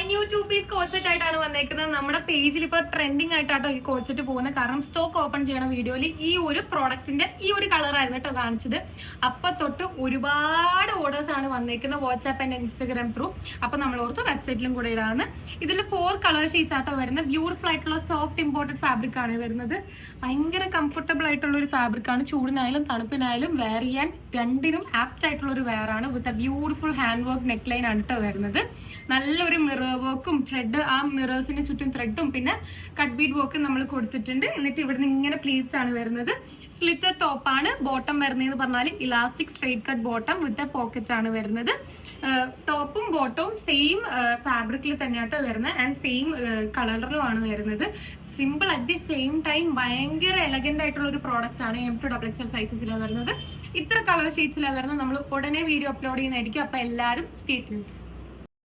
New 2-piece coat set ആയിട്ടാണ് വന്നേക്കുന്നത്. നമ്മുടെ പേജിൽ ഇപ്പൊ ട്രെൻഡിങ് ആയിട്ടാട്ടോ ഈ കോട്ട് സെറ്റ് പോകുന്നത്. കാരണം സ്റ്റോക്ക് ഓപ്പൺ ചെയ്യണ വീഡിയോയിൽ ഈ ഒരു പ്രോഡക്റ്റിന്റെ ഈ ഒരു കളറായിരുന്നു കേട്ടോ കാണിച്ചത്. അപ്പൊ തൊട്ട് ഒരുപാട് ഓർഡേഴ്സ് ആണ് വന്നേക്കുന്നത് വാട്സ്ആപ്പ് ആൻഡ് ഇൻസ്റ്റാഗ്രാം ത്രൂ. അപ്പൊ നമ്മൾ ഓർത്ത് വെബ്സൈറ്റിലും കൂടെ ഇടാന്ന്. ഇതിൽ 4 കളർ ഷെയ്ഡ്സ് ആട്ടോ വരുന്നത്. ബ്യൂട്ടിഫുൾ ആയിട്ടുള്ള സോഫ്റ്റ് ഇമ്പോർട്ടഡ് ഫാബ്രിക് ആണ് വരുന്നത്. ഭയങ്കര കംഫർട്ടബിൾ ആയിട്ടുള്ള ഒരു ഫാബ്രിക് ആണ്. ചൂടിനായാലും തണുപ്പിനായാലും വെയർ ചെയ്യാൻ രണ്ടിനും ആപ്റ്റ് ആയിട്ടുള്ള ഒരു വെയർ ആണ്. With a beautiful hand work neck line ആണ് കേട്ടോ വരുന്നത്. നല്ലൊരു മിറർ വർക്കും ത്രെഡ്, ആ മിറേഴ്സിന് ചുറ്റും ത്രെഡും പിന്നെ കട്ട് ബീഡ് വർക്കും നമ്മൾ കൊടുത്തിട്ടുണ്ട്. എന്നിട്ട് ഇവിടുന്ന് ഇങ്ങനെ പ്ലീറ്റ്സ് ആണ് വരുന്നത്. സ്ലിറ്റർ ടോപ്പ് ആണ്. ബോട്ടം വരുന്നതെന്ന് പറഞ്ഞാൽ ഇലാസ്റ്റിക് സ്ട്രെയിറ്റ് കട്ട് ബോട്ടം വിത്ത് പോക്കറ്റ് ആണ് വരുന്നത്. ടോപ്പും ബോട്ടവും സെയിം ഫാബ്രിക്കിൽ തന്നെയാട്ടോ വരുന്നത് ആൻഡ് സെയിം കളറിലും ആണ് വരുന്നത്. Simple at the same time ഭയങ്കര എലഗന്റ് ആയിട്ടുള്ള ഒരു പ്രോഡക്റ്റ് ആണ്. M2XXL സൈസസിലാണ് വരുന്നത്. ഇത്ര കളർ ഷെയ്ഡ്സിലാണ് വരുന്നത്. നമ്മൾ ഉടനെ വീഡിയോ അപ്ലോഡ് ചെയ്യുന്നതായിരിക്കും. അപ്പൊ എല്ലാവരും സ്റ്റേ ട്യൂൺഡ്.